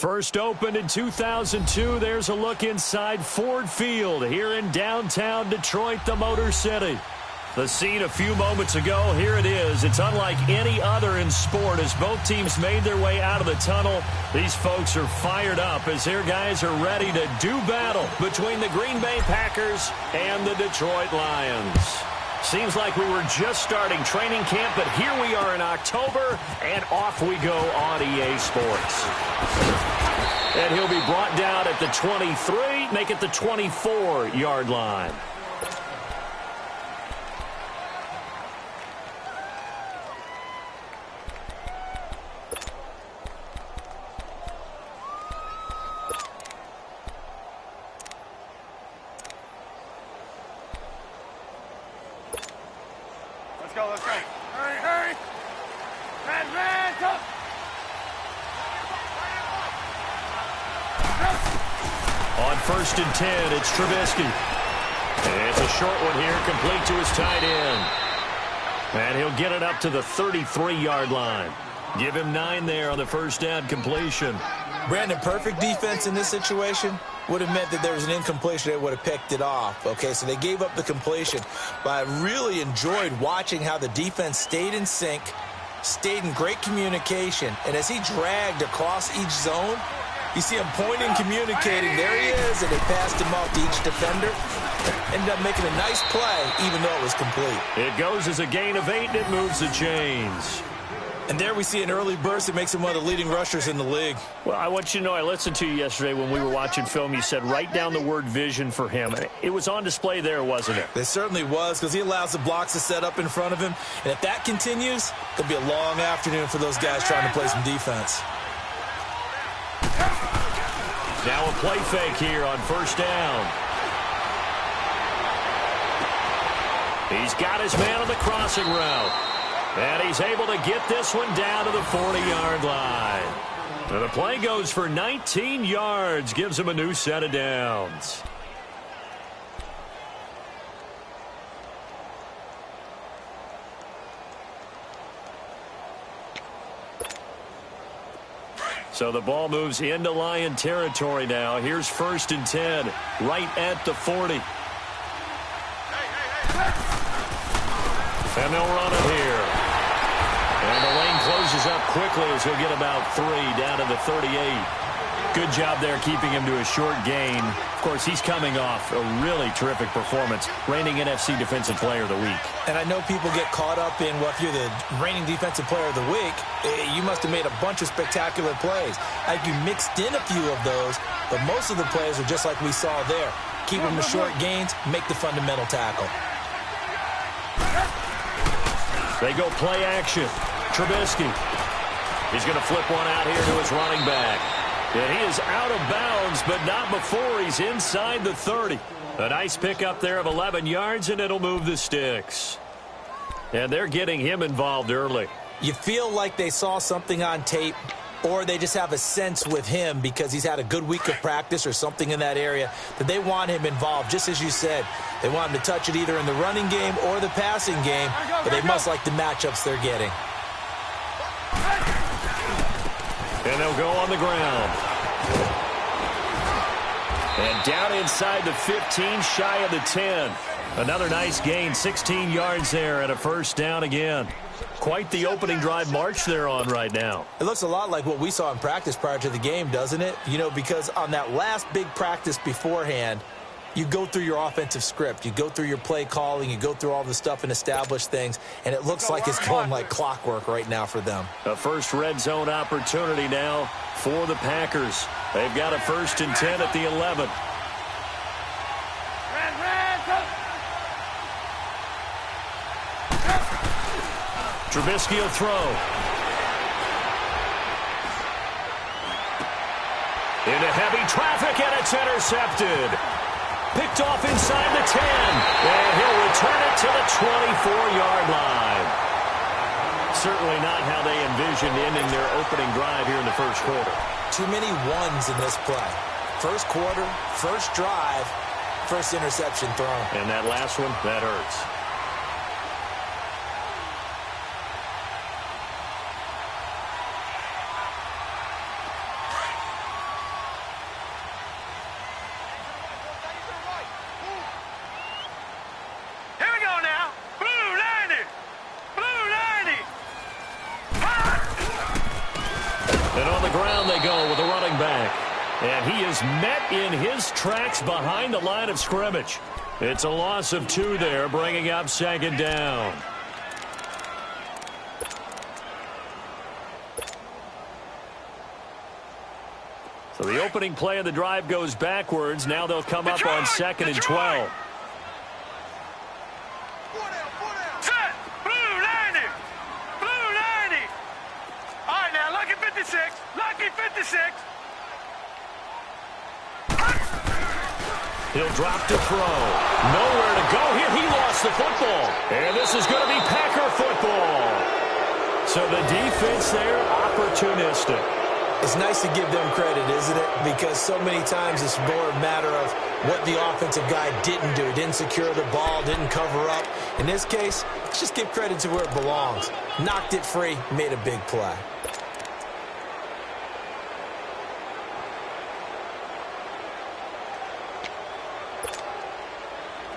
First opened in 2002, there's a look inside Ford Field here in downtown Detroit, the Motor City. The scene a few moments ago, here it is. It's unlike any other in sport as both teams made their way out of the tunnel. These folks are fired up as their guys are ready to do battle between the Green Bay Packers and the Detroit Lions. Seems like we were just starting training camp, but here we are in October, and off we go on EA Sports. And he'll be brought down at the 23, make it the 24-yard line. Let's go. Hurry. Man, go. On 1st and 10, it's Trubisky. And it's a short one here, complete to his tight end. And he'll get it up to the 33-yard line. Give him 9 there on the first down completion. Brandon, perfect defense in this situation would have meant that there was an incompletion. They would have picked it off. Okay, so they gave up the completion. But I really enjoyed watching how the defense stayed in sync, stayed in great communication. And as he dragged across each zone, you see him pointing, communicating. There he is, and they passed him off to each defender. Ended up making a nice play, even though it was complete. It goes as a gain of 8, and it moves the chains. And there we see an early burst that makes him one of the leading rushers in the league. Well, I want you to know, I listened to you yesterday when we were watching film. You said write down the word vision for him. It was on display there, wasn't it? It certainly was, because he allows the blocks to set up in front of him. And if that continues, it'll be a long afternoon for those guys trying to play some defense. Now a play fake here on first down. He's got his man on the crossing route. And he's able to get this one down to the 40-yard line. And the play goes for 19 yards, gives him a new set of downs. So the ball moves into Lion territory now. Here's 1st and 10, right at the 40. And they'll run it here. And the lane closes up quickly as he'll get about 3 down to the 38. Good job there keeping him to a short gain. Of course, he's coming off a really terrific performance, reigning NFC Defensive Player of the Week. And I know people get caught up in, well, if you're the reigning Defensive Player of the Week, you must have made a bunch of spectacular plays. I think you mixed in a few of those, but most of the plays are just like we saw there. Keep them to short gains, make the fundamental tackle. They go play action. Trubisky. He's going to flip one out here to his running back. And he is out of bounds, but not before he's inside the 30. A nice pickup there of 11 yards, and it'll move the sticks. And they're getting him involved early. You feel like they saw something on tape, or they just have a sense with him because he's had a good week of practice or something in that area that they want him involved. Just as you said, they want him to touch it either in the running game or the passing game, but they must like the matchups they're getting. And they'll go on the ground. And down inside the 15, shy of the 10. Another nice gain, 16 yards there, and a first down again. Quite the opening drive march they're on right now. It looks a lot like what we saw in practice prior to the game, doesn't it? You know, because on that last big practice beforehand, you go through your offensive script. You go through your play calling. You go through all the stuff and establish things. And it looks like it's going like clockwork right now for them. A first red zone opportunity now for the Packers. They've got a 1st and 10 at the 11. Trubisky will throw. Into heavy traffic, and it's intercepted. Picked off inside the 10. And he'll return it to the 24-yard line. Certainly not how they envisioned ending their opening drive here in the first quarter. Too many ones in this play. First quarter, first drive, first interception thrown. And that last one, that hurts. And he is met in his tracks behind the line of scrimmage. It's a loss of 2 there, bringing up second down. So the opening play of the drive goes backwards. Now they'll come up on 2nd and 12. Set. Blue 90. Blue 90. All right, now, lucky 56. Lucky 56. He'll drop to throw. Nowhere to go here. He lost the football. And this is going to be Packer football. So the defense there, opportunistic. It's nice to give them credit, isn't it? Because so many times it's more a matter of what the offensive guy didn't do. Didn't secure the ball, didn't cover up. In this case, let's just give credit to where it belongs. Knocked it free, made a big play.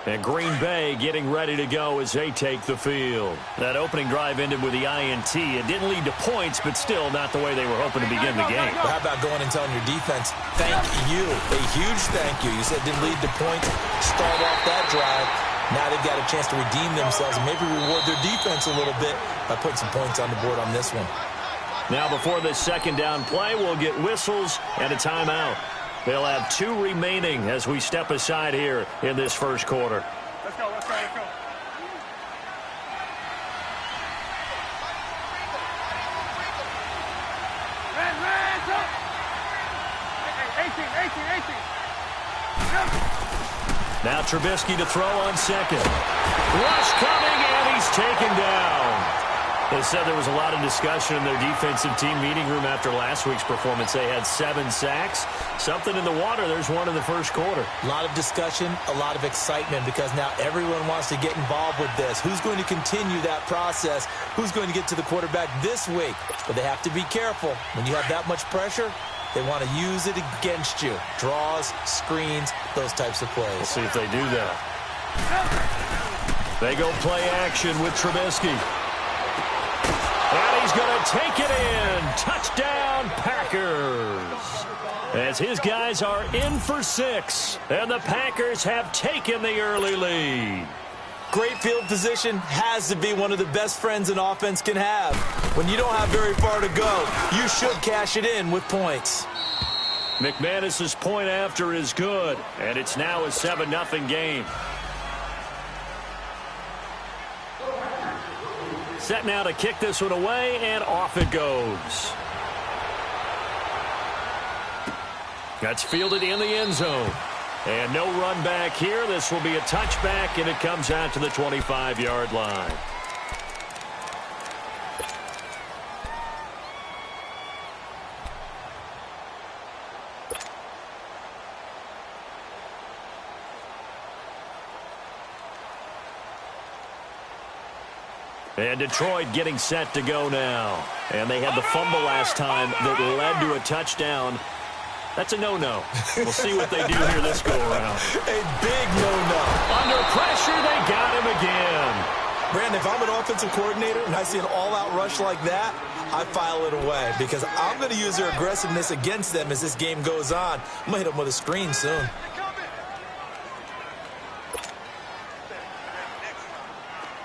And Green Bay getting ready to go as they take the field. That opening drive ended with the INT. It didn't lead to points, but still not the way they were hoping to begin the game. But how about going and telling your defense, thank you, a huge thank you. You said it didn't lead to points, start off that drive. Now they've got a chance to redeem themselves and maybe reward their defense a little bit by putting some points on the board on this one. Now before this second down play, we'll get whistles and a timeout. They'll have 2 remaining as we step aside here in this first quarter. Let's go, let's go, let's go. Man, jump. 18. Now Trubisky to throw on 2nd. Rush coming, and he's taken down. They said there was a lot of discussion in their defensive team meeting room after last week's performance. They had 7 sacks. Something in the water. There's one in the first quarter. A lot of discussion, a lot of excitement because now everyone wants to get involved with this. Who's going to continue that process? Who's going to get to the quarterback this week? But they have to be careful. When you have that much pressure, they want to use it against you. Draws, screens, those types of plays. We'll see if they do that. They go play action with Trubisky. And he's going to take it in. Touchdown, Packers. As his guys are in for 6. And the Packers have taken the early lead. Great field position has to be one of the best friends an offense can have. When you don't have very far to go, you should cash it in with points. McManus's point after is good. And it's now a 7-0 game. Set now to kick this one away, and off it goes. That's fielded in the end zone. And no run back here. This will be a touchback, and it comes out to the 25-yard line. And Detroit getting set to go now. And they had the fumble last time that led to a touchdown. That's a no-no. We'll see what they do here this go-around. A big no-no. Under pressure, they got him again. Brandon, if I'm an offensive coordinator and I see an all-out rush like that, I file it away because I'm going to use their aggressiveness against them as this game goes on. I'm going to hit them with a screen soon.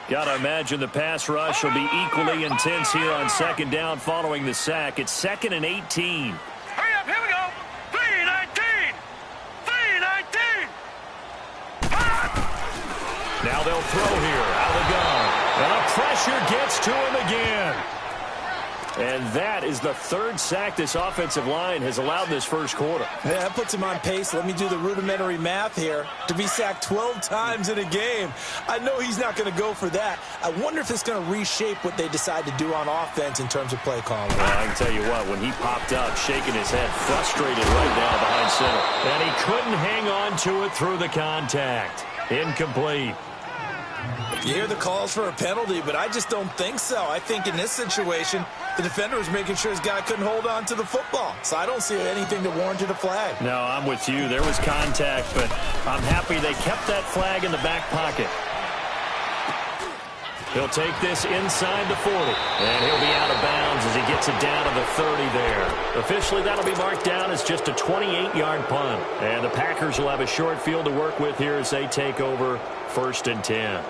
Got to imagine the pass rush will be equally intense here on second down following the sack. It's 2nd and 18. Hurry up, here we go. 3-19. 3-19. Now they'll throw here out of the gun. And the pressure gets to him again. And that is the 3rd sack this offensive line has allowed this first quarter. Yeah, that puts him on pace. Let me do the rudimentary math here. To be sacked 12 times in a game. I know he's not going to go for that. I wonder if it's going to reshape what they decide to do on offense in terms of play calling. Well, I can tell you what, when he popped up, shaking his head, frustrated right now behind center. And he couldn't hang on to it through the contact. Incomplete. You hear the calls for a penalty, but I just don't think so. I think in this situation, the defender was making sure his guy couldn't hold on to the football. So I don't see anything that warranted a flag. No, I'm with you. There was contact, but I'm happy they kept that flag in the back pocket. He'll take this inside the 40, and he'll be out of bounds as he gets it down to the 30 there. Officially, that'll be marked down as just a 28-yard punt. And the Packers will have a short field to work with here as they take over 1st and 10.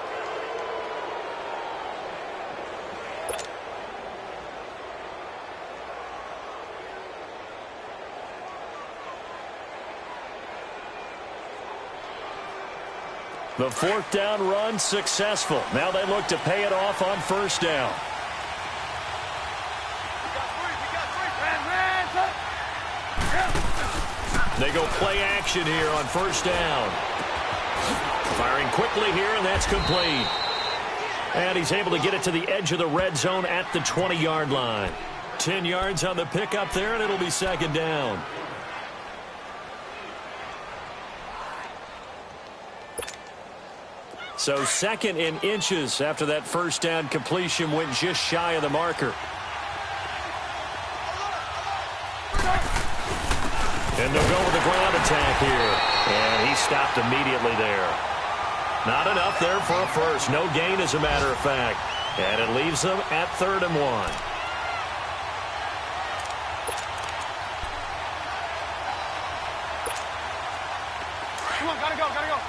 The 4th down run successful. Now they look to pay it off on 1st down. They go play action here on 1st down. Firing quickly here, and that's complete. And he's able to get it to the edge of the red zone at the 20-yard line. 10 yards on the pickup there, and it'll be 2nd down. So 2nd in inches after that 1st down completion went just shy of the marker. And they'll go with the ground attack here. And he stopped immediately there. Not enough there for a first. No gain, as a matter of fact. And it leaves them at 3rd and 1. Come on, gotta go, gotta go.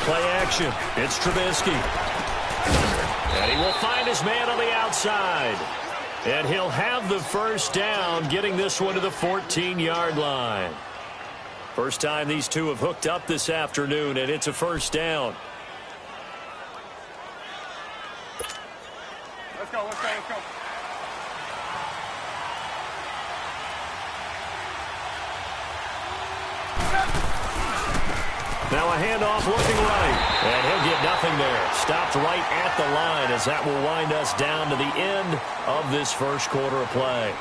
Play action. It's Trubisky. And he will find his man on the outside. And he'll have the 1st down, getting this one to the 14-yard line. First time these two have hooked up this afternoon, and it's a 1st down. Let's go, let's go, let's go. Now a handoff looking right, and he'll get nothing there. Stopped right at the line as that will wind us down to the end of this 1st quarter of play.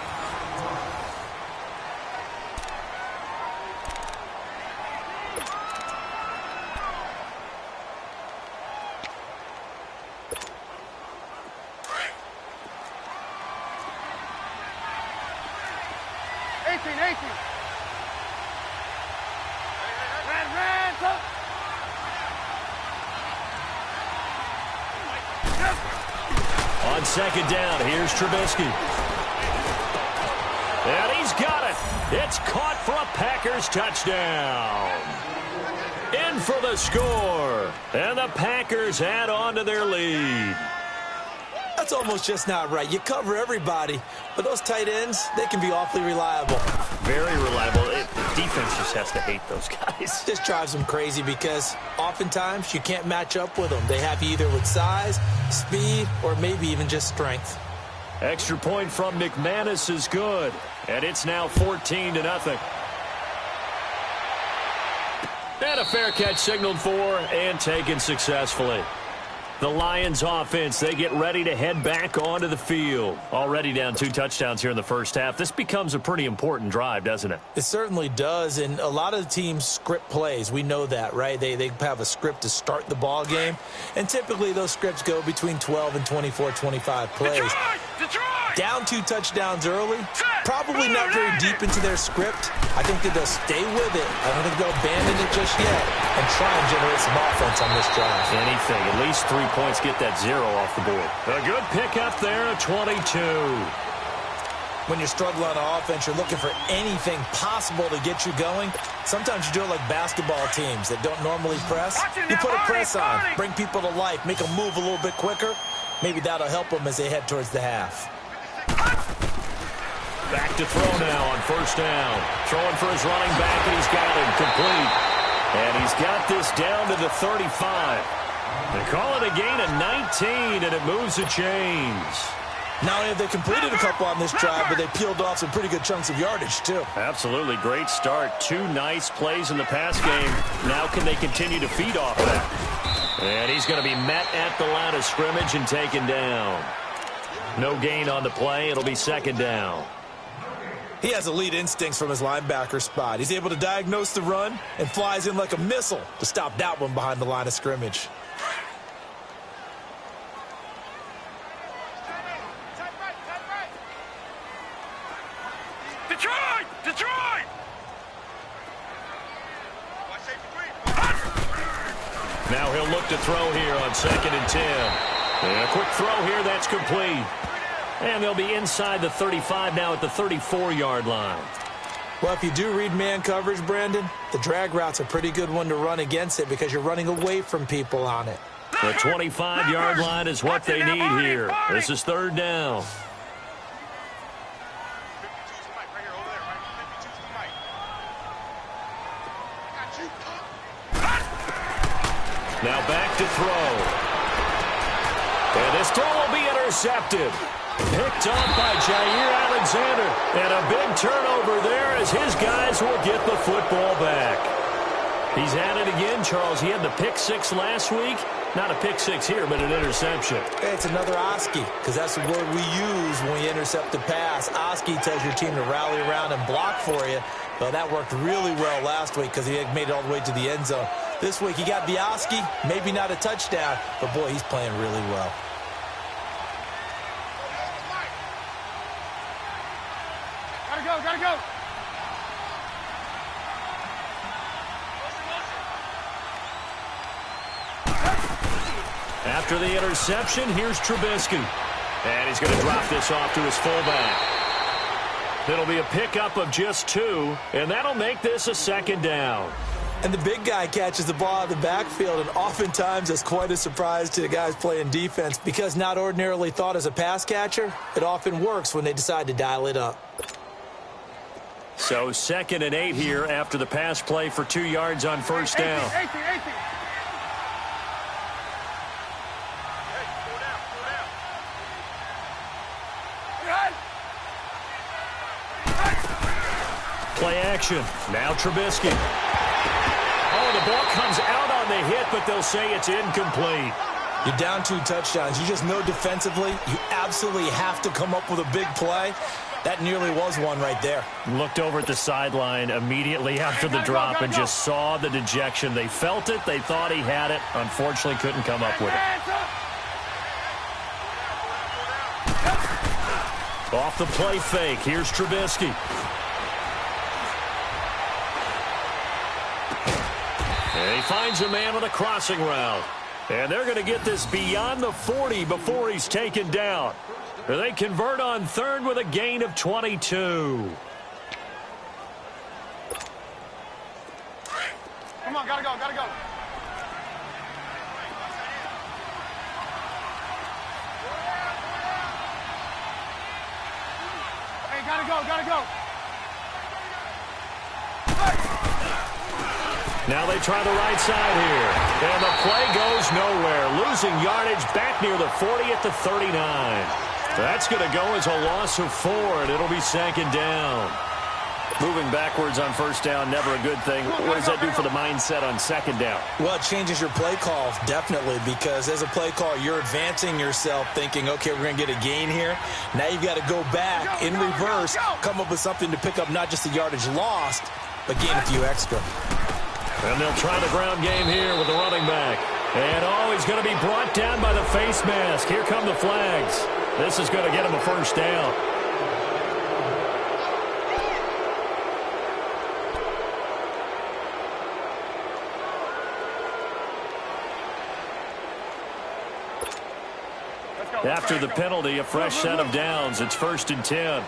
On 2nd down, here's Trubisky. And he's got it. It's caught for a Packers touchdown. In for the score. And the Packers add on to their lead. That's almost just not right. You cover everybody, but those tight ends, they can be awfully reliable. Very reliable. The defense just has to hate those guys. This drives them crazy because oftentimes you can't match up with them. They have you either with size, speed, or maybe even just strength. Extra point from McManus is good, and it's now 14-0. And a fair catch signaled for and taken successfully. The Lions offense, they get ready to head back onto the field. Already down 2 touchdowns here in the 1st half. This becomes a pretty important drive, doesn't it? It certainly does, and a lot of the teams script plays. We know that, right? They have a script to start the ball game, and typically those scripts go between 12 and 24, 25 plays. Detroit! Down 2 touchdowns early, probably not very deep into their script. I think that they'll stay with it. I don't think they'll abandon it just yet and try and generate some offense on this drive. Anything. At least 3 points, get that 0 off the board. A good pickup there, a 22. When you're struggling on offense, you're looking for anything possible to get you going. Sometimes you do it like basketball teams that don't normally press. You put a press on, bring people to life, make them move a little bit quicker. Maybe that'll help them as they head towards the half. Back to throw now on 1st down. Throwing for his running back, and he's got him complete. And he's got this down to the 35. They call it a gain of 19, and it moves the chains. Not only have they completed a couple on this drive, but they peeled off some pretty good chunks of yardage, too. Absolutely. Great start. 2 nice plays in the pass game. Now can they continue to feed off that? And he's going to be met at the line of scrimmage and taken down. No gain on the play. It'll be 2nd down. He has elite instincts from his linebacker spot. He's able to diagnose the run and flies in like a missile to stop that one behind the line of scrimmage. Now he'll look to throw here on 2nd and 10. And a quick throw here, that's complete. And they'll be inside the 35 now at the 34-yard line. Well, if you do read man coverage, Brandon, the drag route's a pretty good one to run against it because you're running away from people on it. The 25-yard line is what they need here. This is 3rd down. Now back to throw. And this throw will be intercepted. Picked off by Jair Alexander. And a big turnover there as his guys will get the football back. He's at it again, Charles. He had the pick 6 last week. Not a pick 6 here, but an interception. Hey, it's another Oski, because that's the word we use when we intercept the pass. Oski tells your team to rally around and block for you. Well, that worked really well last week because he had made it all the way to the end zone. This week he got the Oski, maybe not a touchdown, but boy, he's playing really well. Gotta go. After the interception, here's Trubisky. And he's going to drop this off to his fullback. It'll be a pickup of just 2, and that'll make this a 2nd down. And the big guy catches the ball out of the backfield, and oftentimes it's quite a surprise to the guys playing defense because not ordinarily thought as a pass catcher, it often works when they decide to dial it up. So 2nd and 8 here after the pass play for 2 yards on 1st down. 18. Play action. Now Trubisky. Oh, the ball comes out on the hit, but they'll say it's incomplete. You're down 2 touchdowns. You just know defensively you absolutely have to come up with a big play. That nearly was one right there. Looked over at the sideline immediately after the drop and just saw the dejection. They felt it. They thought he had it. Unfortunately, couldn't come up with it. Off the play fake. Here's Trubisky. And he finds a man on a crossing route. And they're going to get this beyond the 40 before he's taken down. They convert on 3rd with a gain of 22. Come on, gotta go. Hey, gotta go. Now they try the right side here. And the play goes nowhere. Losing yardage back near the 40 at the 39. That's going to go as a loss of 4, and it'll be 2nd down. Moving backwards on 1st down, never a good thing. What does that do for the mindset on 2nd down? Well, it changes your play call, definitely, because as a play call, you're advancing yourself thinking, okay, we're going to get a gain here. Now you've got to go back in reverse, come up with something to pick up not just the yardage lost, but gain a few extra. And they'll try the ground game here with the running back. And, he's going to be brought down by the face mask. Here come the flags. This is going to get him a 1st down. After the penalty, a fresh set of downs. It's 1st and 10.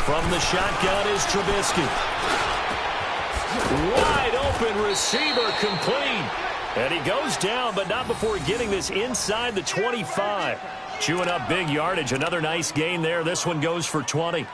From the shotgun is Trubisky. Wide open receiver complete. And he goes down, but not before getting this inside the 25. Chewing up big yardage. Another nice gain there. This one goes for 20.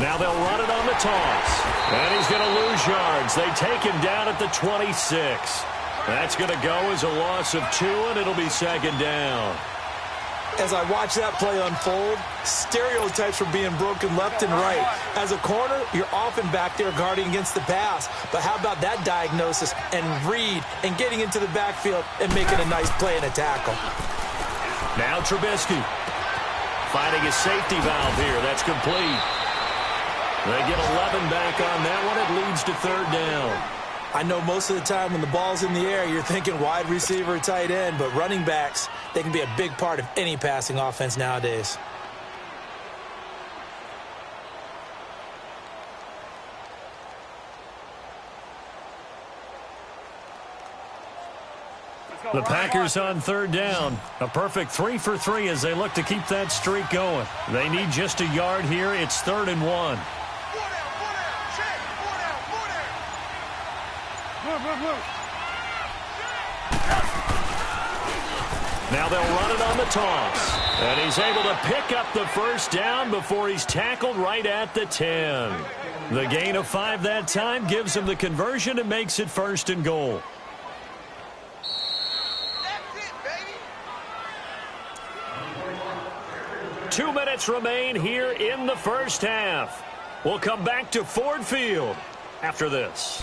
Now they'll run it on the toss. And he's going to lose yards. They take him down at the 26. That's going to go as a loss of 2, and it'll be 2nd down. As I watch that play unfold, stereotypes are being broken left and right. As a corner, you're often back there guarding against the pass. But how about that diagnosis and read and getting into the backfield and making a nice play and a tackle? Now Trubisky finding his safety valve here. That's complete. They get 11 back on that one. It leads to third down. I know most of the time when the ball's in the air, you're thinking wide receiver, tight end, but running backs, they can be a big part of any passing offense nowadays. The Packers on third down. A perfect 3 for 3 as they look to keep that streak going. They need just a yard here. It's 3rd and 1. Now they'll run it on the toss. And he's able to pick up the first down before he's tackled right at the 10. The gain of 5 that time gives him the conversion and makes it 1st and goal. That's it, baby. 2 minutes remain here in the first half. We'll come back to Ford Field after this.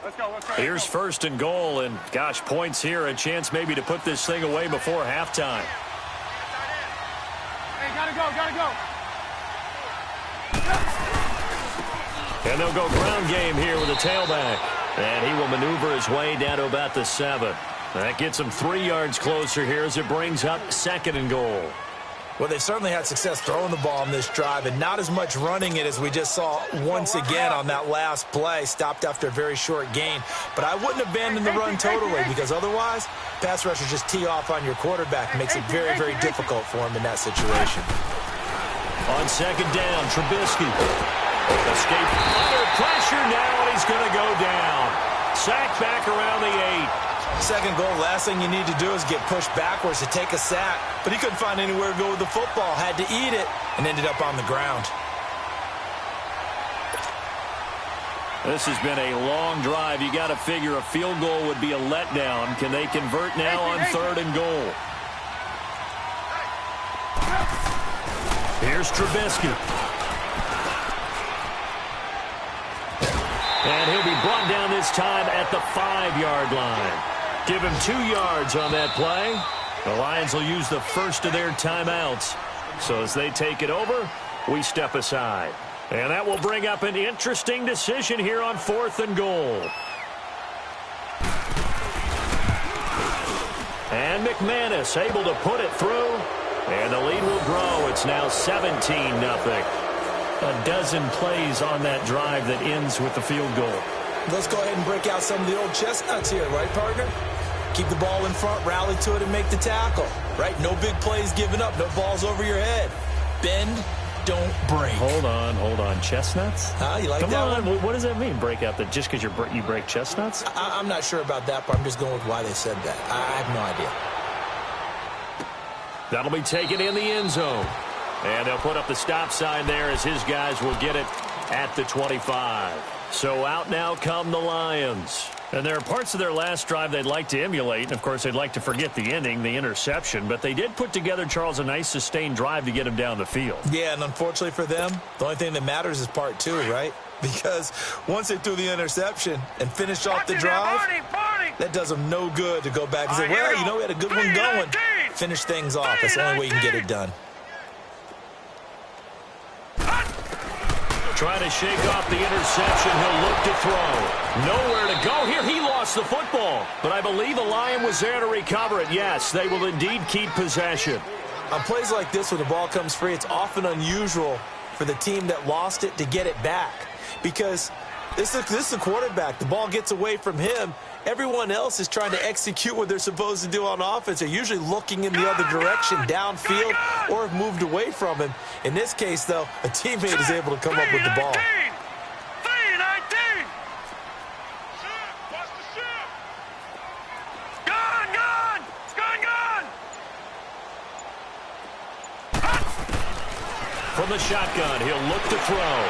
Let's go. Here's 1st and goal, and gosh, points here, a chance maybe to put this thing away before halftime. Hey, gotta go. And they'll go ground game here with a tailback. And he will maneuver his way down to about the 7. That gets him 3 yards closer here as it brings up 2nd and goal. Well, they've certainly had success throwing the ball on this drive and not as much running it as we just saw once again on that last play. Stopped after a very short gain. But I wouldn't abandon the run totally because otherwise, pass rushers just tee off on your quarterback. Makes it very, very difficult for him in that situation. On 2nd down, Trubisky. Escape under pressure now, and he's going to go down. Sacked back around the 8. 2nd goal, last thing you need to do is get pushed backwards to take a sack. But he couldn't find anywhere to go with the football. Had to eat it and ended up on the ground. This has been a long drive. You got to figure a field goal would be a letdown. Can they convert now on 3rd and goal? Here's Trubisky. And he'll be brought down this time at the 5-yard line. Give him 2 yards on that play. The Lions will use the first of their timeouts. So as they take it over, we step aside. And that will bring up an interesting decision here on 4th and goal. And McManus able to put it through. And the lead will grow. It's now 17-0. A dozen plays on that drive that ends with the field goal. Let's go ahead and break out some of the old chestnuts here, right, partner? Keep the ball in front, rally to it, and make the tackle, right? No big plays given up, no balls over your head. Bend, don't break. Hold on. Chestnuts? You like Come that on. one? What does that mean, break out? Just because you break chestnuts? I'm not sure about that, but I'm just going with why they said that. I have no idea. That'll be taken in the end zone. And they'll put up the stop sign there as his guys will get it at the 25. So out now come the Lions. And there are parts of their last drive they'd like to emulate. And, of course, they'd like to forget the ending, the interception. But they did put together, Charles, a nice sustained drive to get him down the field. Yeah, and unfortunately for them, the only thing that matters is part 2, right? Because once they threw the interception and finished off the drive, that does them no good to go back and say, well, you know, we had a good one going. Finish things off. That's the only way you can get it done. Trying to shake off the interception. He'll look to throw. Nowhere to go here. He lost the football. But I believe a Lion was there to recover it. Yes, they will indeed keep possession. On plays like this where the ball comes free, it's often unusual for the team that lost it to get it back. Because this is the quarterback. The ball gets away from him. Everyone else is trying to execute what they're supposed to do on offense. They're usually looking in the other direction, downfield, or have moved away from him. In this case, though, a teammate is able to come up with the ball. 3-19. Gone. From the shotgun, he'll look to throw.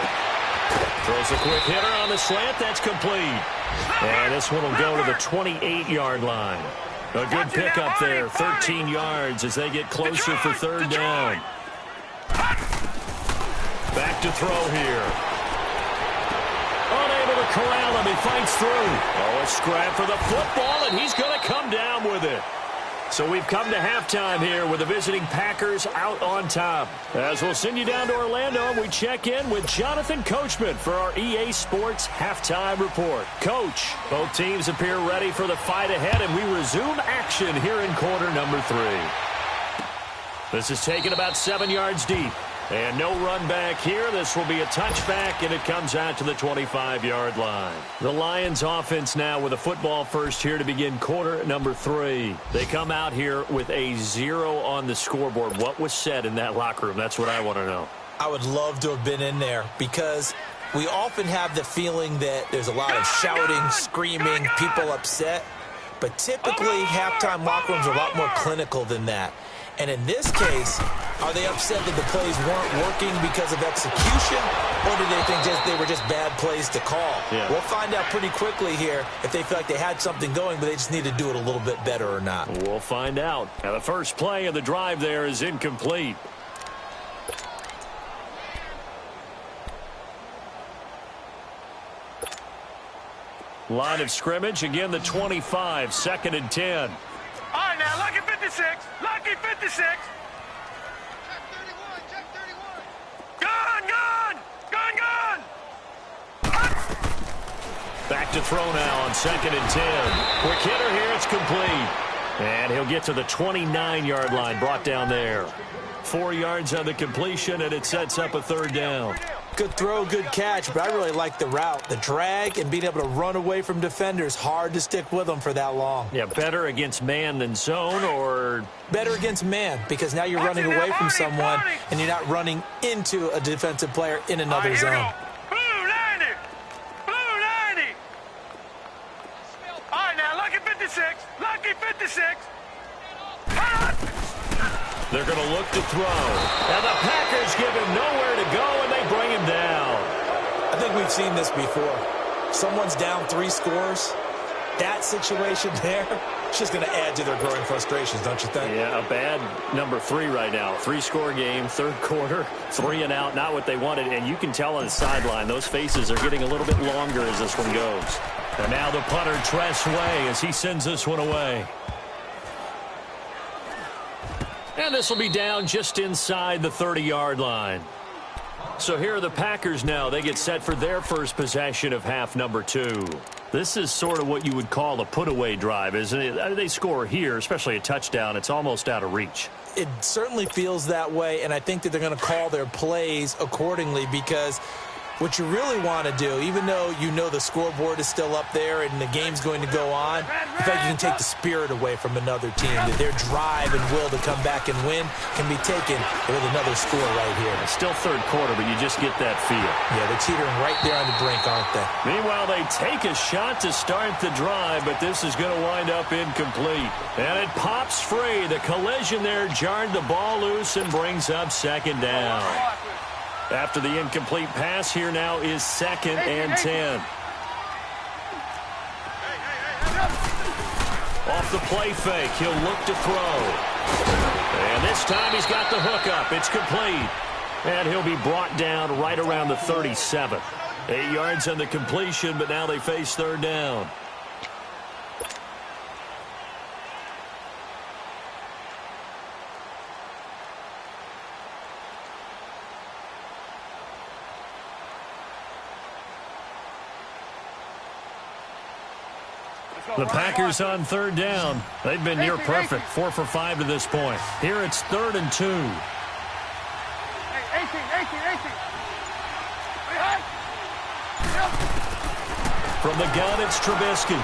Throws a quick hitter on the slant. That's complete. And this one will go to the 28-yard line. A good pickup there, 13 yards as they get closer for 3rd down. Back to throw here. Unable to corral him. He fights through. Oh, a scrap for the football, and he's going to come down with it. So we've come to halftime here with the visiting Packers out on top. As we'll send you down to Orlando, we check in with Jonathan Coachman for our EA Sports Halftime Report. Coach, both teams appear ready for the fight ahead, and we resume action here in quarter number 3. This is taken about 7 yards deep. And no run back here. This will be a touchback, and it comes out to the 25-yard line. The Lions offense now with a football first here to begin quarter number 3. They come out here with a 0 on the scoreboard. What was said in that locker room? That's what I want to know. I would love to have been in there because we often have the feeling that there's a lot of shouting, screaming, people upset. But typically, halftime locker rooms are a lot more clinical than that. And in this case, are they upset that the plays weren't working because of execution, or did they think they were just bad plays to call? Yeah. We'll find out pretty quickly here if they feel like they had something going, but they just need to do it a little bit better or not. We'll find out. Now, the first play of the drive there is incomplete. Line of scrimmage, again the 25, 2nd and 10. All right, now, lucky 56. Lucky 56. Check 31. Check 31. Gun. Back to throw now on 2nd and 10. Quick hitter here, it's complete. And he'll get to the 29-yard line, brought down there. 4 yards on the completion, and it sets up a 3rd down. Good throw, good catch, but I really like the route. The drag and being able to run away from defenders, hard to stick with them for that long. Yeah, better against man than zone, or? Better against man, because now you're running away from someone and you're not running into a defensive player in another zone. Blue 90. Blue 90. All right, now, lucky 56. Lucky 56. They're going to look to throw. And the Packers give him nowhere to go, and they bring him down. I think we've seen this before. Someone's down 3 scores. That situation there, it's just going to add to their growing frustrations, don't you think? Yeah, a bad number 3 right now. 3-score game, 3rd quarter, 3 and out, not what they wanted. And you can tell on the sideline, those faces are getting a little bit longer as this one goes. And now the punter, Tress Way, as he sends this one away. And this will be down just inside the 30-yard line. So here are the Packers now. They get set for their first possession of half number 2. This is sort of what you would call a put-away drive, isn't it? They score here, especially a touchdown. It's almost out of reach. It certainly feels that way, and I think that they're going to call their plays accordingly because what you really want to do, even though you know the scoreboard is still up there and the game's going to go on, in fact, you can take the spirit away from another team. That their drive and will to come back and win can be taken with another score right here. It's still 3rd quarter, but you just get that feel. Yeah, they're teetering right there on the brink, aren't they? Meanwhile, they take a shot to start the drive, but this is going to wind up incomplete. And it pops free. The collision there jarred the ball loose and brings up 2nd down. After the incomplete pass, here now is 2nd and 10. Off the play fake, he'll look to throw. And this time he's got the hook up. It's complete. And he'll be brought down right around the 37. 8 yards on the completion, but now they face 3rd down. The Packers on 3rd down. They've been near perfect, 4 for 5 to this point. Here it's 3rd and 2. 18. From the gun, it's Trubisky.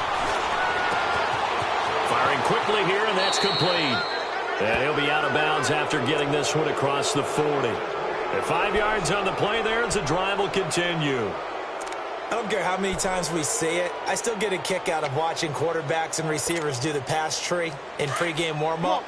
Firing quickly here, and that's complete. And he'll be out of bounds after getting this one across the 40. At 5 yards on the play there, as the drive will continue. I don't care how many times we say it. I still get a kick out of watching quarterbacks and receivers do the pass tree in pregame warm-up.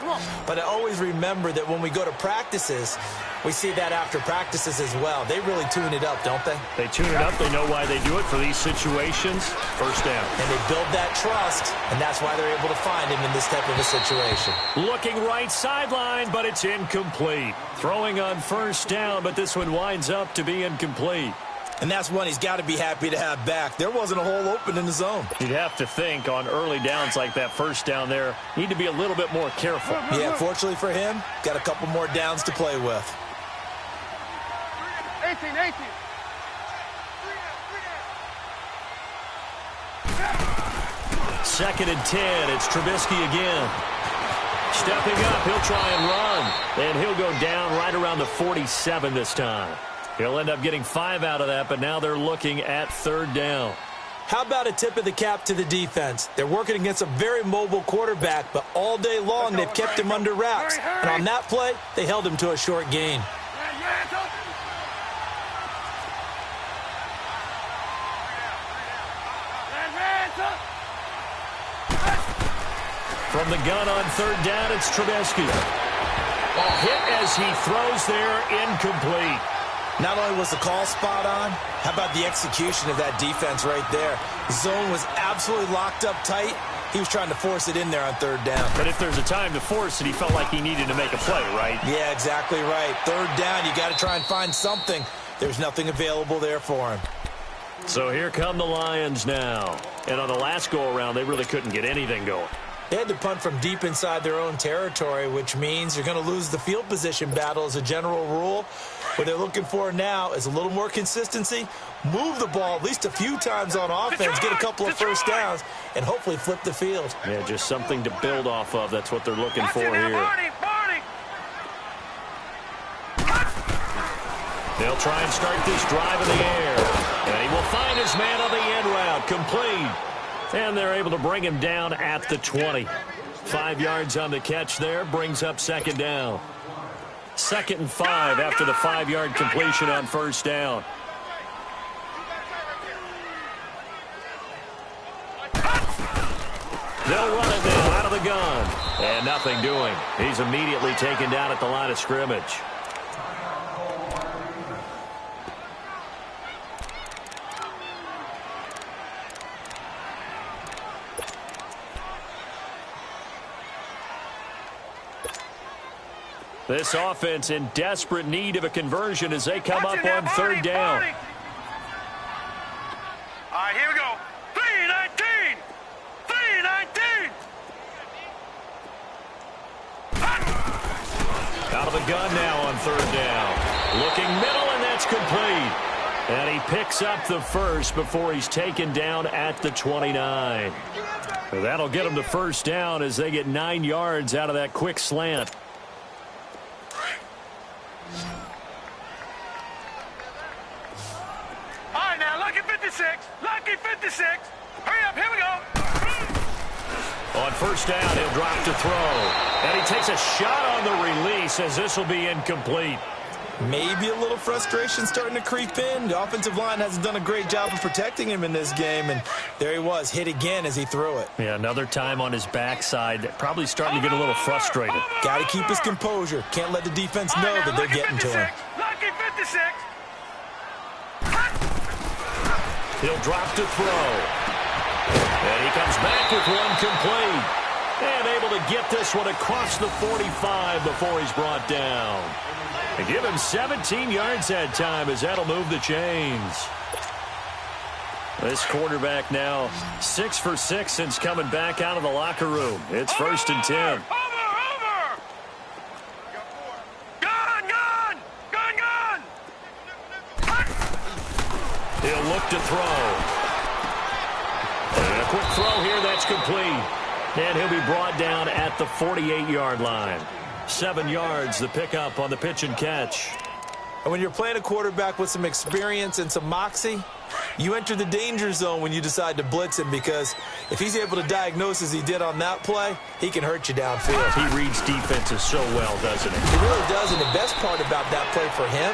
But I always remember that when we go to practices, we see that after practices as well. They really tune it up, don't they? They tune it up. They know why they do it for these situations. 1st down. And they build that trust, and that's why they're able to find him in this type of a situation. Looking right sideline, but it's incomplete. Throwing on 1st down, but this one winds up to be incomplete. And that's one he's got to be happy to have back. There wasn't a hole open in the zone. You'd have to think on early downs like that first down there, need to be a little bit more careful. Yeah, fortunately for him, got a couple more downs to play with. 18. Second and 10. It's Trubisky again. Stepping up, he'll try and run. And he'll go down right around the 47 this time. He'll end up getting 5 out of that, but now they're looking at third down. How about a tip of the cap to the defense? They're working against a very mobile quarterback, but all day long they've kept him under wraps. And on that play, they held him to a short gain. From the gun on third down, it's Trubisky. Hit as he throws there, incomplete. Not only was the call spot on, how about the execution of that defense right there? The zone was absolutely locked up tight. He was trying to force it in there on third down. But if there's a time to force it, he felt like he needed to make a play, right? Yeah, exactly right. Third down, you got to try and find something. There's nothing available there for him. So here come the Lions now. And on the last go-around, they really couldn't get anything going. They had to punt from deep inside their own territory, which means you're going to lose the field position battle as a general rule. What they're looking for now is a little more consistency, move the ball at least a few times on offense, get a couple of first downs, and hopefully flip the field. Yeah, just something to build off of. That's what they're looking for here. They'll try and start this drive in the air. And he will find his man on the end route, complete. And they're able to bring him down at the 20. 5 yards on the catch there, brings up second down. 2nd and 5 after the 5-yard completion on first down. They'll run it now out of the gun. And nothing doing. He's immediately taken down at the line of scrimmage. This offense in desperate need of a conversion as they come up on third down. All right, here we go. 3-19. 3-19. Out of the gun now on third down. Looking middle, and that's complete. And he picks up the first before he's taken down at the 29. That'll get him the first down as they get 9 yards out of that quick slant. Lucky 56. Hurry up, here we go. On first down, he'll drop to throw. And he takes a shot on the release as this will be incomplete. Maybe a little frustration starting to creep in. The offensive line hasn't done a great job of protecting him in this game, and there he was, hit again as he threw it. Yeah, another time on his backside, probably starting to get a little frustrated. Got to keep his composure. Can't let the defense know that they're getting to him. Lucky 56. He'll drop to throw. And he comes back with one complete. And able to get this one across the 45 before he's brought down. They give him 17 yards that time as that'll move the chains. This quarterback now 6 for 6 since coming back out of the locker room. It's 1st and 10. He'll look to throw. And a quick throw here, that's complete. And he'll be brought down at the 48-yard line. 7 yards, the pickup on the pitch and catch. And when you're playing a quarterback with some experience and some moxie, you enter the danger zone when you decide to blitz him, because if he's able to diagnose as he did on that play, he can hurt you downfield. He reads defenses so well, doesn't he? He really does, and the best part about that play for him,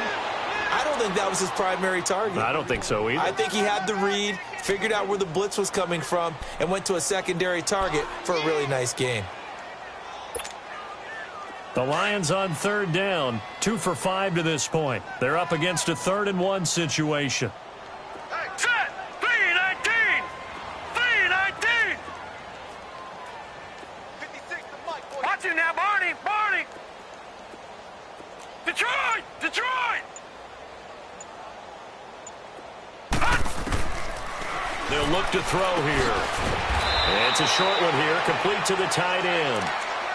I don't think that was his primary target. I don't think so either. I think he had the read, figured out where the blitz was coming from, and went to a secondary target for a really nice gain. The Lions on third down, 2 for 5 to this point. They're up against a 3rd and 1 situation. Set! 3-19! 3-19! Watch him now, Barney! Barney! Detroit! Detroit! They'll look to throw here. And it's a short one here, complete to the tight end.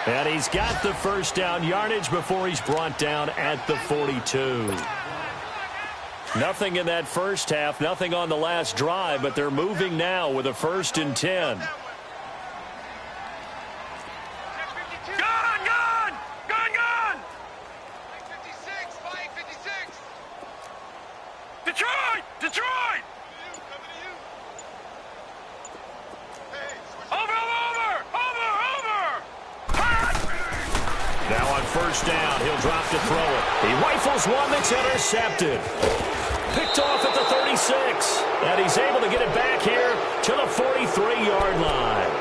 And he's got the first down yardage before he's brought down at the 42. Nothing in that first half, nothing on the last drive, but they're moving now with a 1st and 10. Gone! 56! Detroit! Over! Now on 1st down, he'll drop to throw it. He rifles one that's intercepted. Picked off at the 36. And he's able to get it back here to the 43-yard line.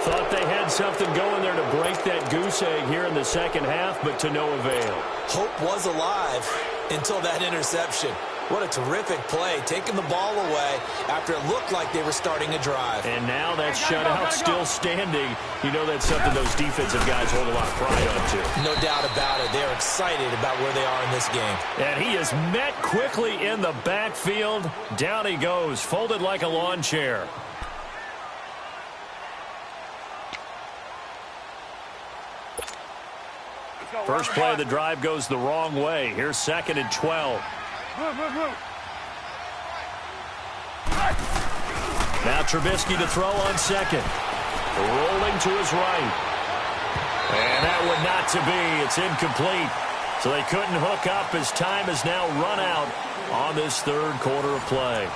Thought they had something going there to break that goose egg here in the second half, but to no avail. Hope was alive until that interception. What a terrific play, taking the ball away after it looked like they were starting a drive. And now that shutout still standing. You know that's something those defensive guys hold a lot of pride on, too. No doubt about it. They're excited about where they are in this game. And he is met quickly in the backfield. Down he goes, folded like a lawn chair. First play of the drive goes the wrong way. Here's 2nd and 12. Now Trubisky to throw on 2nd. Rolling to his right. And that would not to be. It's incomplete. So they couldn't hook up as time has now run out on this 3rd quarter of play.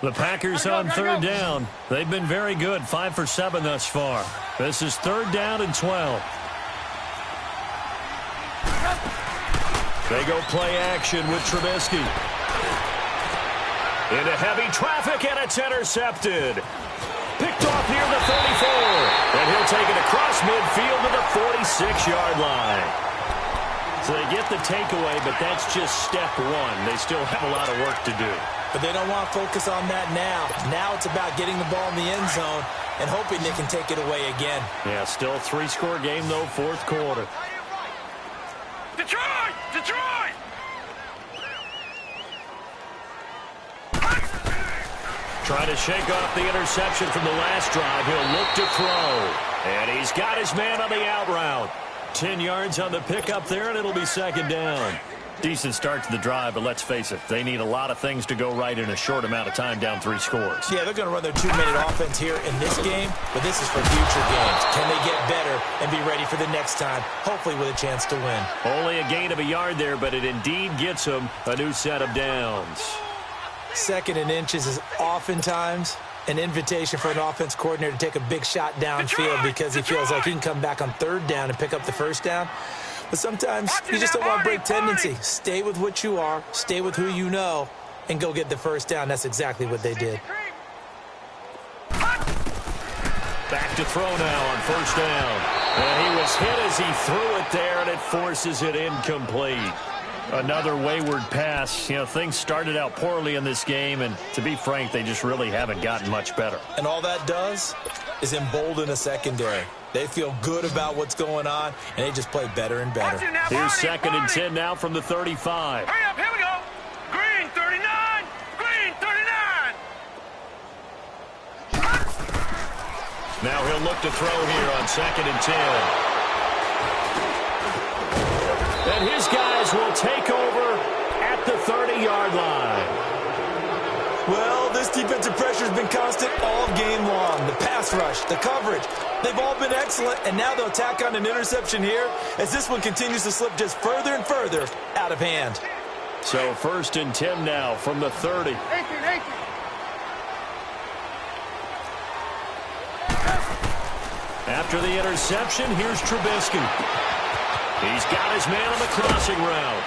The Packers on 3rd down. They've been very good, 5 for 7 thus far. This is 3rd down and 12. They go play action with Trubisky. Into heavy traffic, and it's intercepted. Picked off near the 34. And he'll take it across midfield to the 46-yard line. So they get the takeaway, but that's just step one. They still have a lot of work to do. But they don't want to focus on that now. Now it's about getting the ball in the end zone and hoping they can take it away again. Yeah, still a 3-score game, though, 4th quarter. Detroit! Trying to shake off the interception from the last drive. He'll look to throw. And he's got his man on the out route. 10 yards on the pickup there, and it'll be 2nd down. Decent start to the drive, but let's face it, they need a lot of things to go right in a short amount of time, down 3 scores. Yeah, they're going to run their 2-minute offense here in this game, but this is for future games. Can they get better and be ready for the next time, hopefully with a chance to win? Only a gain of a yard there, but it indeed gets them a new set of downs. 2nd and inches is oftentimes an invitation for an offense coordinator to take a big shot downfield because he feels like he can come back on 3rd down and pick up the 1st down. But sometimes you just don't want to break tendency. Stay with what you are, stay with who you know, and go get the 1st down. That's exactly what they did. Back to throw now on 1st down. And he was hit as he threw it there, and it forces it incomplete. Another wayward pass. You know, things started out poorly in this game, and to be frank, they just really haven't gotten much better. And all that does is embolden a secondary. They feel good about what's going on, and they just play better and better. Here's 2nd and 10 now from the 35. Hurry up, here we go. Green 39. Green 39. Now he'll look to throw here on 2nd and 10. And his guys will take over at the 30-yard line. Well, this defensive pressure has been constant all game long. The pass rush, the coverage, they've all been excellent, and now they'll tack on an interception here as this one continues to slip just further and further out of hand. So 1st and 10 now from the 30. 18. After the interception, here's Trubisky. He's got his man on the crossing route.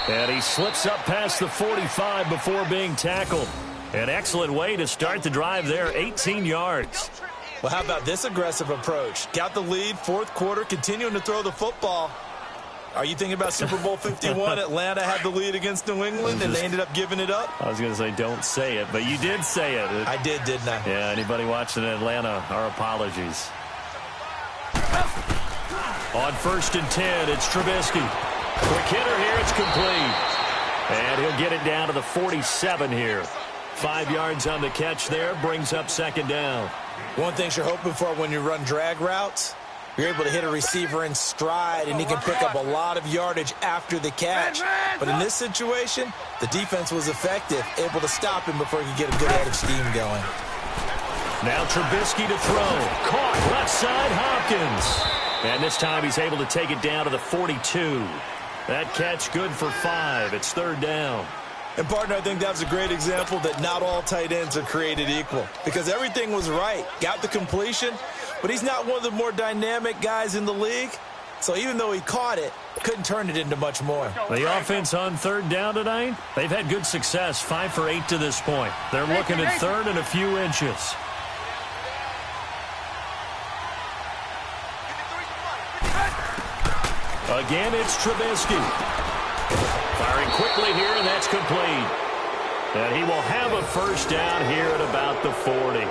And he slips up past the 45 before being tackled. An excellent way to start the drive there, 18 yards. Well, how about this aggressive approach? Got the lead, 4th quarter, continuing to throw the football. Are you thinking about Super Bowl 51? Atlanta had the lead against New England, and they ended up giving it up? I was going to say don't say it, but you did say it. I did, didn't I? Yeah, anybody watching Atlanta, our apologies. On 1st and 10, it's Trubisky. Quick hitter here, it's complete. And he'll get it down to the 47 here. 5 yards on the catch there, brings up 2nd down. One thing you're hoping for when you run drag routes, you're able to hit a receiver in stride, and he can pick up a lot of yardage after the catch. But in this situation, the defense was effective, able to stop him before he could get a good head of steam going. Now Trubisky to throw. Caught left side, Hopkins. And this time he's able to take it down to the 42. That catch good for 5. It's 3rd down. And, partner, I think that was a great example that not all tight ends are created equal, because everything was right. Got the completion, but he's not one of the more dynamic guys in the league. So even though he caught it, couldn't turn it into much more. The offense on 3rd down tonight, they've had good success, 5 for 8 to this point. They're looking at 3rd and a few inches. Again, it's Trubisky. Firing quickly here, and that's complete. And he will have a 1st down here at about the 40.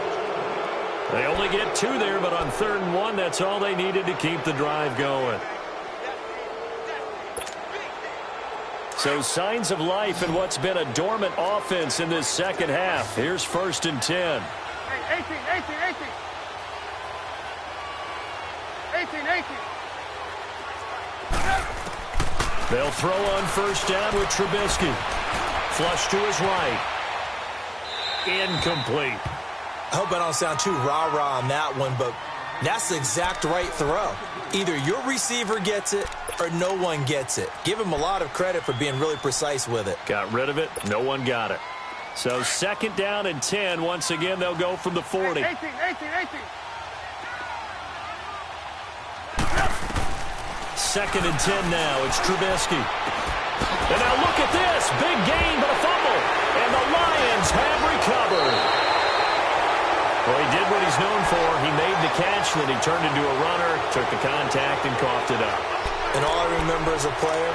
They only get 2 there, but on 3rd and 1, that's all they needed to keep the drive going. So signs of life in what's been a dormant offense in this 2nd half. Here's 1st and 10. 18. They'll throw on 1st down with Trubisky. Flush to his right. Incomplete. I hope I don't sound too rah-rah on that one, but that's the exact right throw. Either your receiver gets it or no one gets it. Give him a lot of credit for being really precise with it. Got rid of it. No one got it. So 2nd down and 10. Once again, they'll go from the 40. 18. 2nd and 10 now. It's Trubisky. And now look at this. Big gain, but a fumble. And the Lions have recovered. Well, he did what he's known for. He made the catch, then he turned into a runner, took the contact, and coughed it up. And all I remember as a player,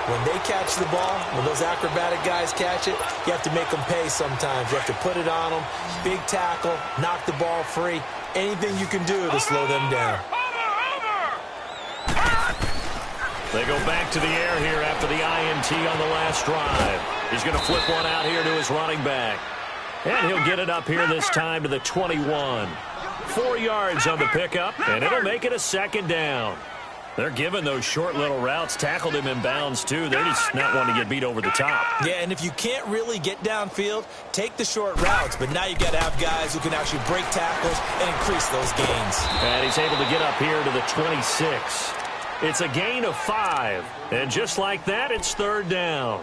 when they catch the ball, when those acrobatic guys catch it, you have to make them pay sometimes. You have to put it on them, big tackle, knock the ball free, anything you can do to slow them down. They go back to the air here after the INT on the last drive. He's going to flip one out here to his running back. And he'll get it up here this time to the 21. 4 yards on the pickup, and it'll make it a 2nd down. They're giving those short little routes. Tackled him in bounds, too. They're just not wanting to get beat over the top. Yeah, and if you can't really get downfield, take the short routes. But now you got to have guys who can actually break tackles and increase those gains. And he's able to get up here to the 26. It's a gain of 5. And just like that, it's 3rd down.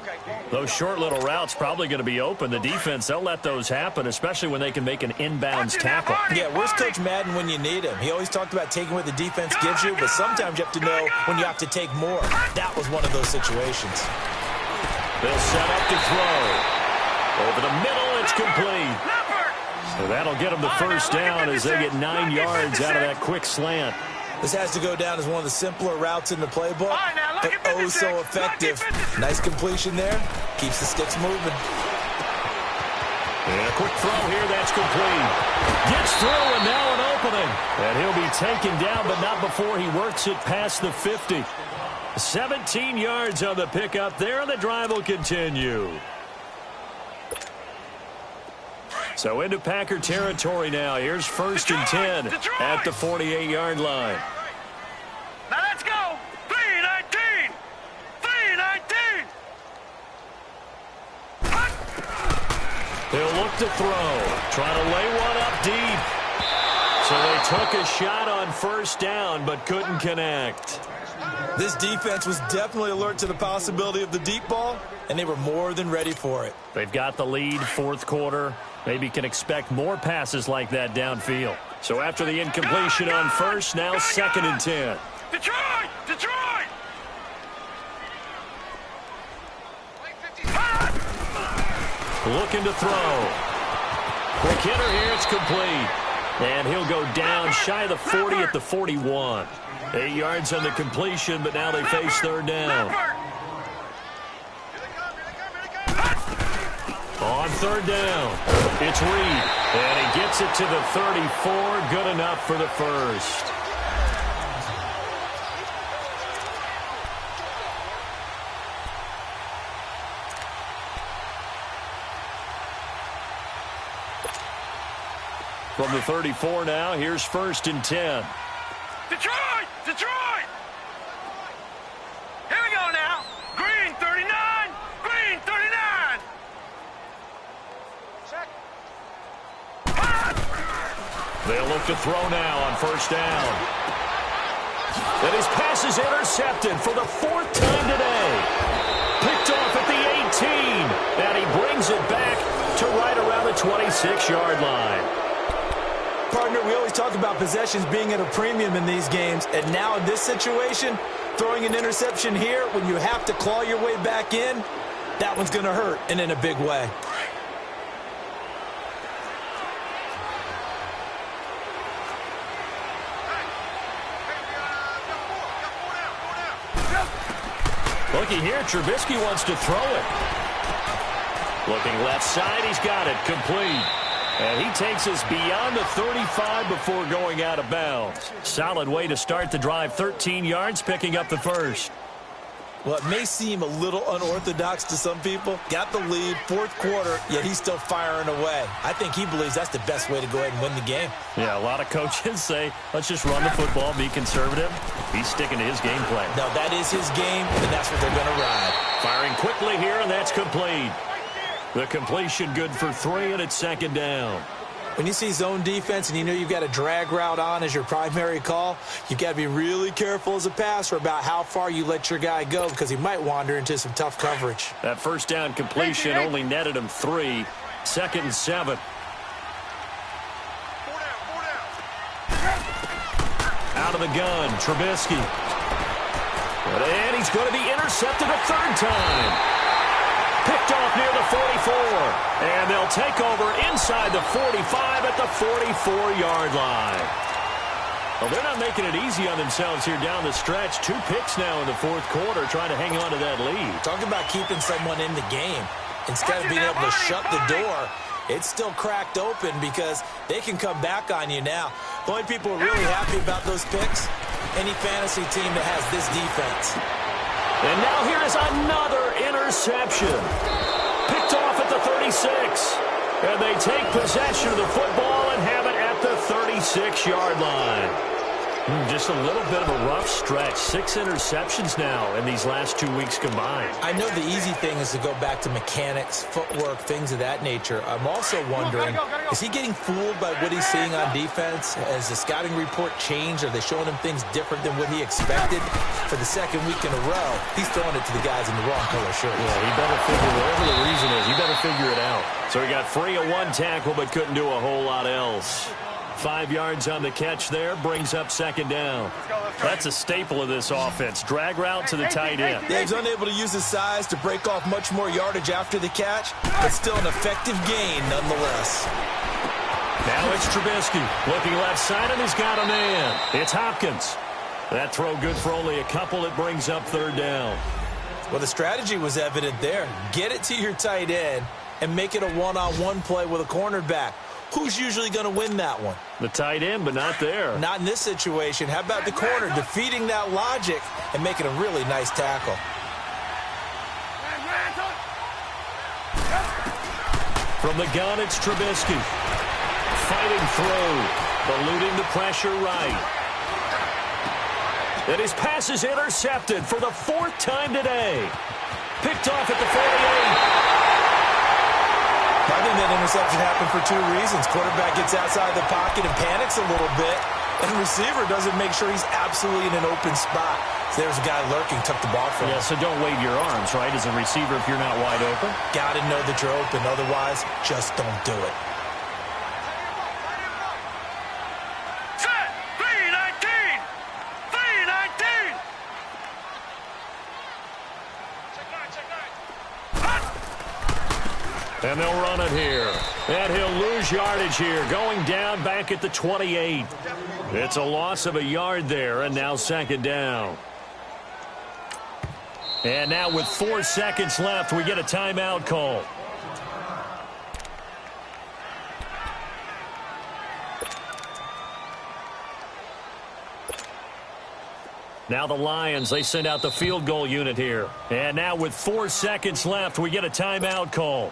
Those short little routes probably going to be open. The defense, they'll let those happen, especially when they can make an inbounds tackle. Yeah, where's Coach Madden when you need him? He always talked about taking what the defense gives you, but sometimes you have to know when you have to take more. That was one of those situations. They'll set up to throw. Over the middle, it's complete. So that'll get them the 1st down as they get 9 yards out of that quick slant. This has to go down as one of the simpler routes in the playbook, but oh so effective. Nice completion there. Keeps the sticks moving. And a quick throw here, that's complete. Gets through and now an opening. And he'll be taken down, but not before he works it past the 50. 17 yards on the pickup there, and the drive will continue. So into Packer territory now. Here's 1st and 10 at the 48-yard line. Now let's go. 3-19. 3-19. He'll look to throw. Trying to lay one up deep. So they took a shot on 1st down, but couldn't connect. This defense was definitely alert to the possibility of the deep ball, and they were more than ready for it. They've got the lead, 4th quarter. Maybe can expect more passes like that downfield. So after the incompletion on 1st, now 2nd and 10. Detroit! Detroit! Looking to throw. Quick hitter here, it's complete. And he'll go down shy of the 40 at the 41. 8 yards on the completion, but now they face third down. On third down, it's Reed, and he gets it to the 34. Good enough for the first. From the 34 now, here's 1st and 10. Detroit! Detroit! Here we go now. Green 39. Green 39. Check. They'll look to throw now on 1st down. And his pass is intercepted for the 4th time today. Picked off at the 18. And he brings it back to right around the 26-yard line. Partner, we always talk about possessions being at a premium in these games, and now in this situation, throwing an interception here when you have to claw your way back in, that one's going to hurt, and in a big way. Looking here, Trubisky wants to throw it. Looking left side, he's got it, complete. And he takes us beyond the 35 before going out of bounds. Solid way to start the drive. 13 yards, picking up the first. Well, it may seem a little unorthodox to some people. Got the lead, 4th quarter, yet he's still firing away. I think he believes that's the best way to go ahead and win the game. Yeah, a lot of coaches say, let's just run the football, be conservative. He's sticking to his game plan. No, that is his game, and that's what they're going to ride. Firing quickly here, and that's complete. The completion good for 3, and it's 2nd down. When you see zone defense and you know you've got a drag route on as your primary call, you've got to be really careful as a passer about how far you let your guy go because he might wander into some tough coverage. That 1st down completion only netted him 3. 2nd and 7. Out of the gun, Trubisky. And he's going to be intercepted a 3rd time. Picked off near the 44. And they'll take over inside the 45 at the 44-yard line. Well, they're not making it easy on themselves here down the stretch. 2 picks now in the 4th quarter, trying to hang on to that lead. Talk about keeping someone in the game. Instead of being able to shut the door, it's still cracked open because they can come back on you now. The only people who are really happy about those picks, any fantasy team that has this defense. And now here is another interception. Picked off at the 36. And they take possession of the football and have it at the 36-yard line. Just a little bit of a rough stretch. 6 interceptions now in these last 2 weeks combined. I know the easy thing is to go back to mechanics, footwork, things of that nature. I'm also wondering, is he getting fooled by what he's seeing on defense? Has the scouting report changed? Are they showing him things different than what he expected? For the 2nd week in a row, he's throwing it to the guys in the wrong color shirts. Yeah, he better figure, whatever the reason is, he better figure it out. So he got free of 1 tackle but couldn't do a whole lot else. 5 yards on the catch there, brings up 2nd down. That's a staple of this offense. Drag route to the tight end. Yeah, he's unable to use his size to break off much more yardage after the catch, but still an effective gain nonetheless. Now it's Trubisky looking left side, and he's got a man. It's Hopkins. That throw good for only a couple. It brings up 3rd down. Well, the strategy was evident there. Get it to your tight end and make it a one-on-one play with a cornerback. Who's usually going to win that one? The tight end, but not there. Not in this situation. How about the corner defeating that logic and making a really nice tackle? From the gun, it's Trubisky. Fighting through, eluding the pressure right. And his pass is intercepted for the 4th time today. Picked off at the 48. I think that interception happened for 2 reasons. Quarterback gets outside the pocket and panics a little bit, and receiver doesn't make sure he's absolutely in an open spot. So there's a guy lurking, took the ball from him. Yeah, so don't wave your arms, right, as a receiver if you're not wide open. Got to know that you're open. Otherwise, just don't do it. Set! 319! 319! Check 9, check 9. And they'll run it here. And he'll lose yardage here, going down back at the 28. It's a loss of a yard there, and now second down. And now with 4 seconds left, we get a timeout call. Now the Lions, they send out the field goal unit here. And now with 4 seconds left, we get a timeout call.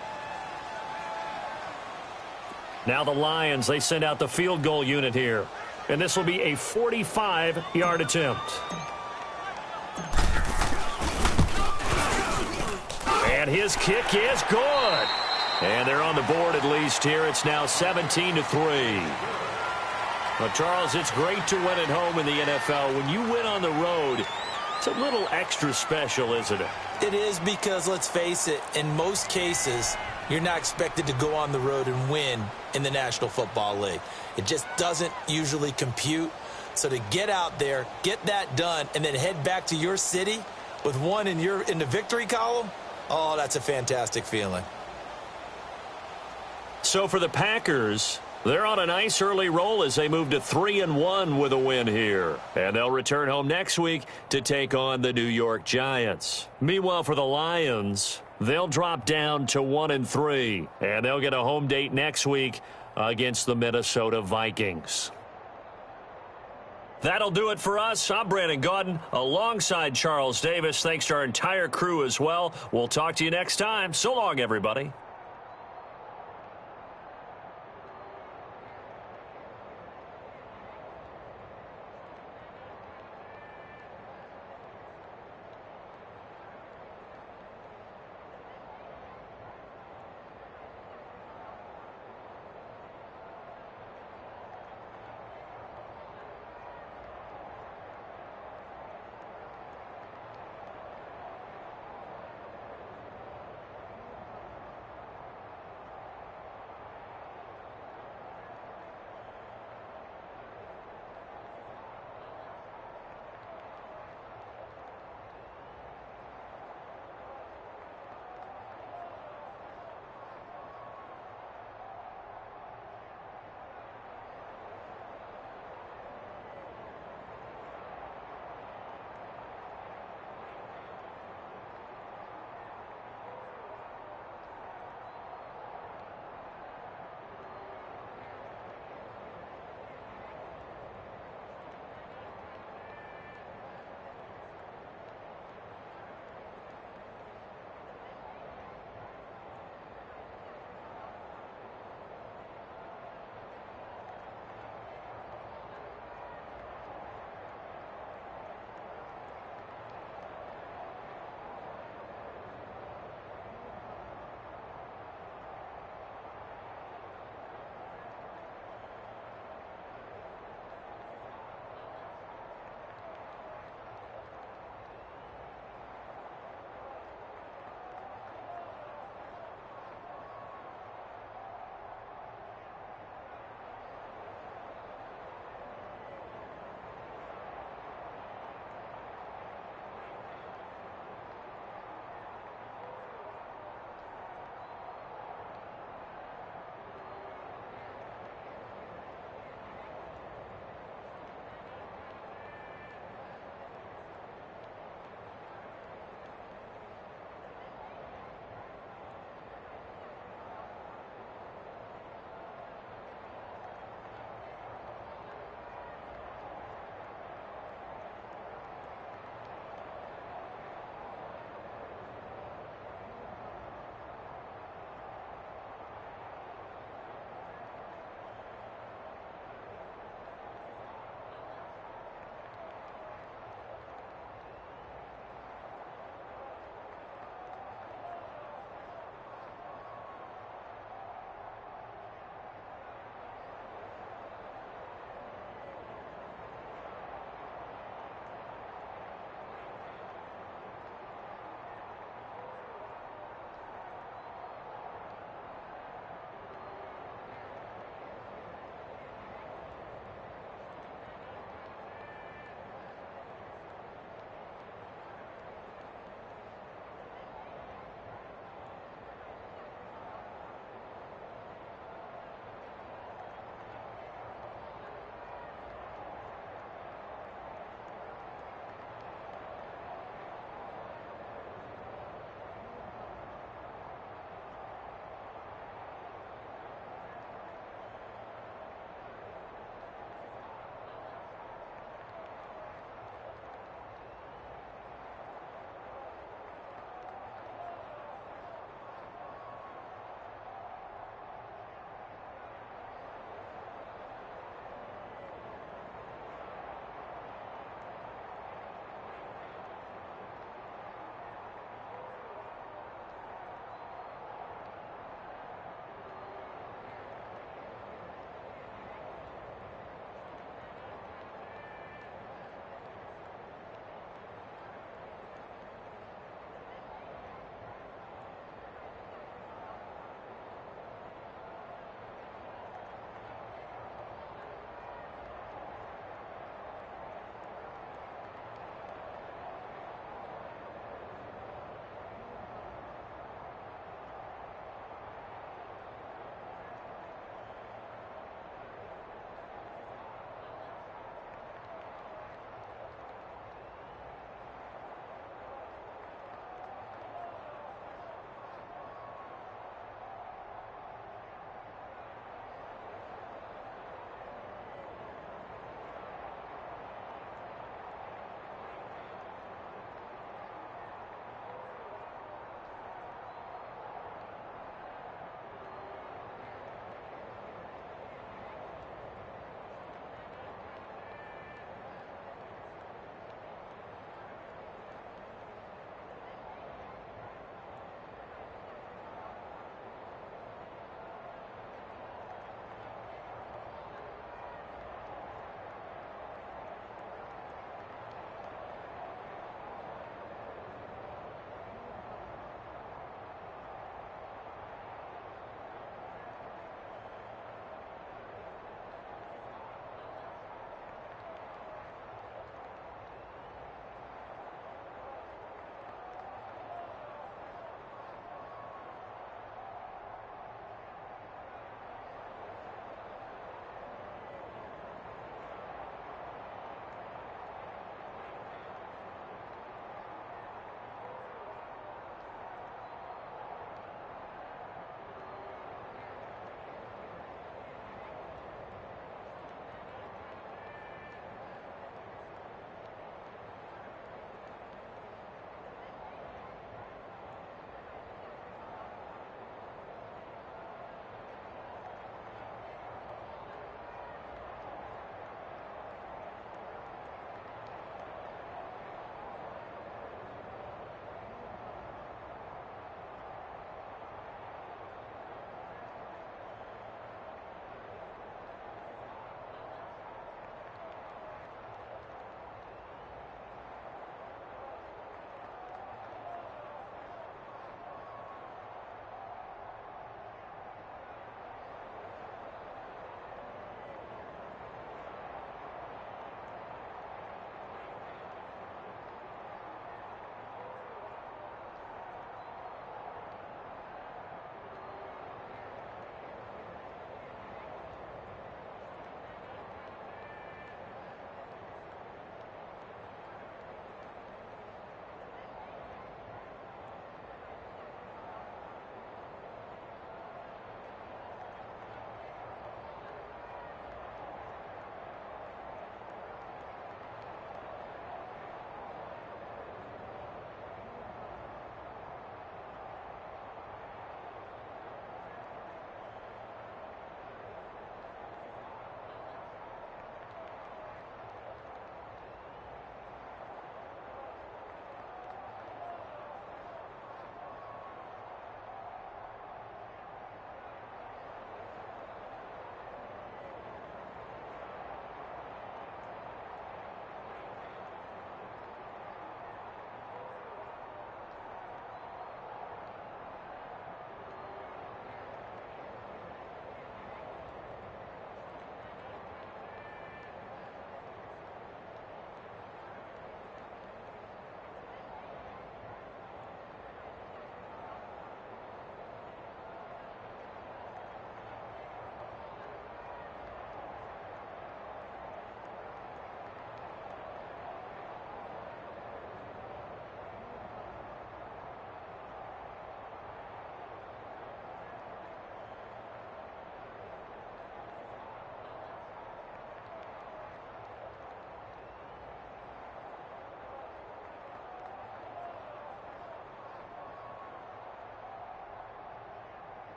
Now the Lions, they send out the field goal unit here. And this will be a 45-yard attempt. And his kick is good. And they're on the board at least here. It's now 17-3. Well, Charles, it's great to win at home in the NFL. When you win on the road, it's a little extra special, isn't it? It is, because, let's face it, in most cases, you're not expected to go on the road and win in the National Football League. It just doesn't usually compute. So to get out there, get that done, and then head back to your city with one in the victory column, oh, that's a fantastic feeling. So for the Packers, they're on a nice early roll as they move to 3-1 with a win here. And they'll return home next week to take on the New York Giants. Meanwhile, for the Lions, they'll drop down to 1-3. And they'll get a home date next week against the Minnesota Vikings. That'll do it for us. I'm Brandon Gaudin alongside Charles Davis. Thanks to our entire crew as well. We'll talk to you next time. So long, everybody.